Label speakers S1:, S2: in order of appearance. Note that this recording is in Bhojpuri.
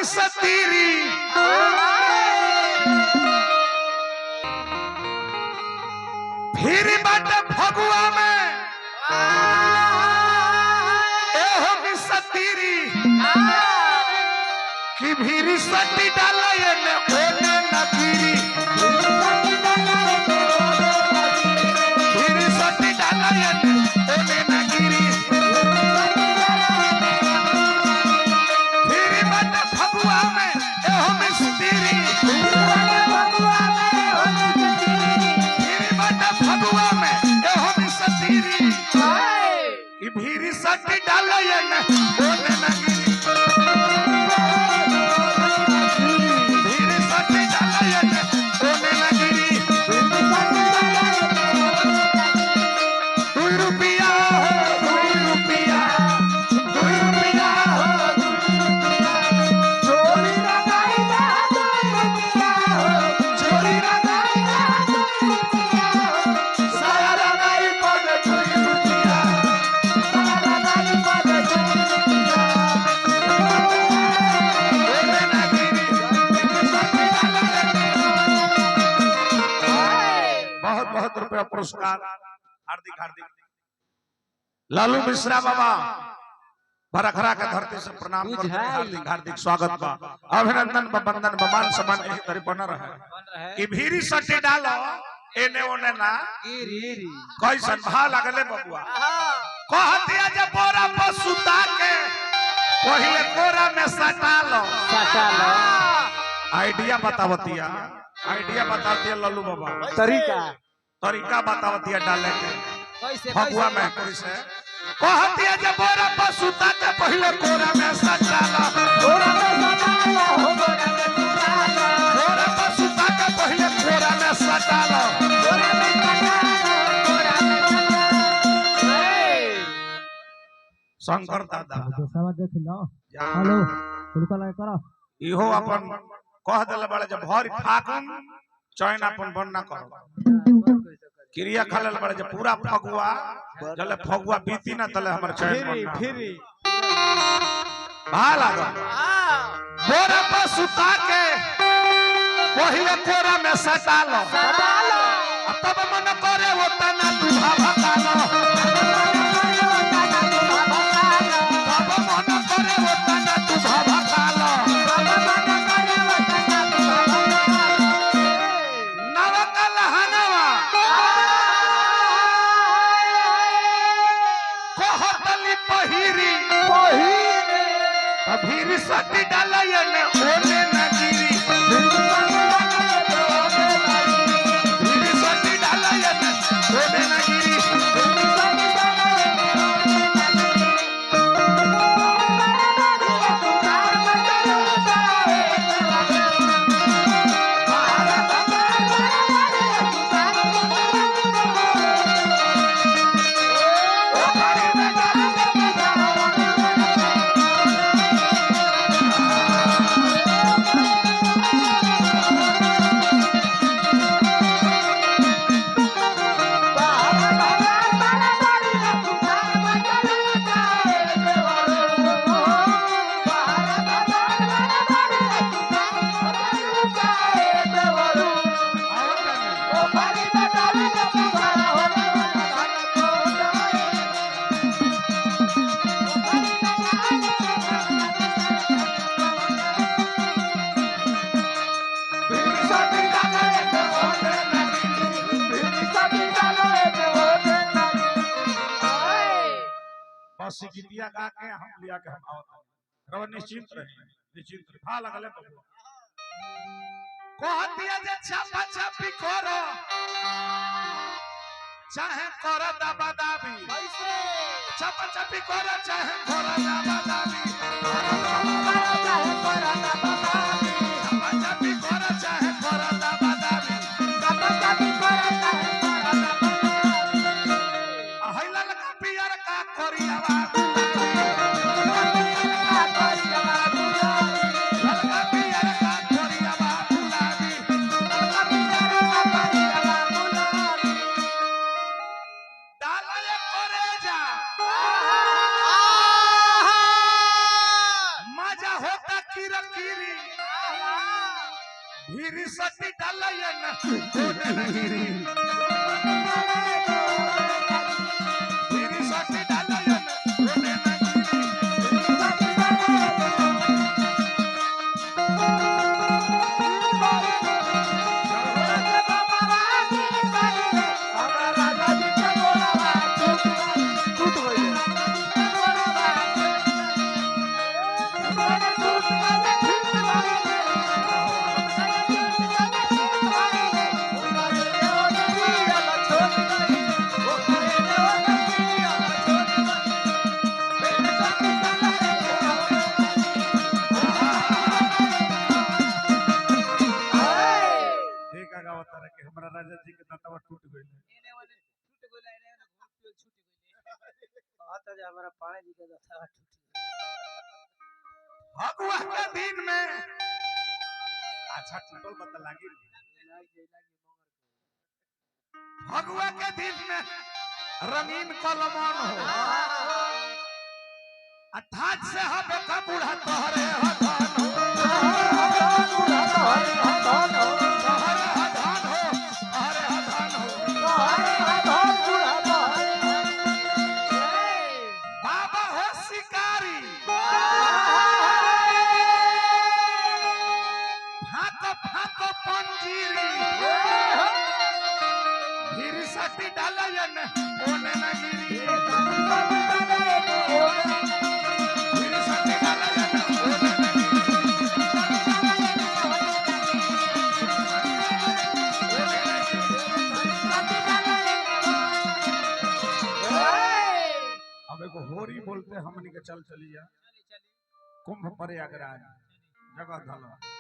S1: सतीरी फिर बट फगुआ में एहो सतीरी कि भीरी सती डाले ने ओने नगीरी भीरी सती डाले ने ओने नगीरी फिर बट फगुआ में एहो सतीरी फगुआ में एहो सतीरी कि भीरी सती डाले ने ओने नगीरी भीरी सती डाले ने ओने नगीरी 2 रुपया हो 2 रुपया 2 रुपया हो चोरी लगाई बा 2 रुपया हो चोरी लगाई रुपया पुरस्कार हार्दिक हार्दिक लालू मिश्रा बाबा भरखरा के धरती से प्रणाम करते हैं हार्दिक हार्दिक स्वागत बा अभिनंदन बंदन बमान समान यही तरी बन रहे कि भीरी सटी डालो एने ओने ना कैसन भा लगले बबुआ कहतिया जे बोरा पर सुता के पहिले कोरा में सटा लो आइडिया बतावतिया लालू बाबा तरीका बतावतिया डाले के फगुआ में कैसे कहतिया जे बोरा पर सुता के पहिले कोरा में सटा लो कोरा में सटा लो बोरा पर सुता के पहिले कोरा में सटा लो कोरा में शंकर दादा
S2: दोस्तवा देख लो हेलो उनका लाइक करो
S1: इहो अपन कह देले बड़े जे भर फागुन चैन अपन बनना करो क्रिया खलल बड़े जे पूरा फगुआ जले फगुआ बीती ना तले हमर चैन बनना फिरी भा लागो बोरा पर सुता के पहिले कोरा में सटा लो तब मन करे वो तना तू भका लो तब मन करे वो तना तू भका लो भीरी सती डाले ने ओने नगीरी भीरी सती डाले ने ओने नगीरी गीतिया गा के हम लिया के हम आवत रव निश्चिंत रहे भा लगले बबुआ कहतिया जे छापा छापी करो चाहे करो दबा दाबी कैसे छापा छापी करो चाहे करो दबा दाबी चाहे करो दबा दाबी छापा छापी करो चाहे करो दबा दाबी छापा छापी करो चाहे करो दबा दाबी अहिला का पियर का करियावा मजा होता किरा किरी भीरी सटी डालयन ओने नगिरी भीरी सटी डालयन ओने नगिरी के हमारा राजा जी के दांतवा टूट गइल
S3: एने वाले टूट गइल एने वाले घूम पे छूट गइल बात है हमारा पानी जी के दांतवा टूट गइल
S1: भगवा के दिन में अच्छा टूटल बता लागी भगवा के दिन में रंगीन कलमन हो अठाठ से हबे का बूढ़ा तोहरे हथन हो बाबा हो शिकारी फाको फाको पंजीरी फिर सटी डालयन ओने नगिरी फिर सटी डालयन ओने अब एगो होरी बोलते हमनी के चल चलिया कुंभ प्रयागराज जगह धलो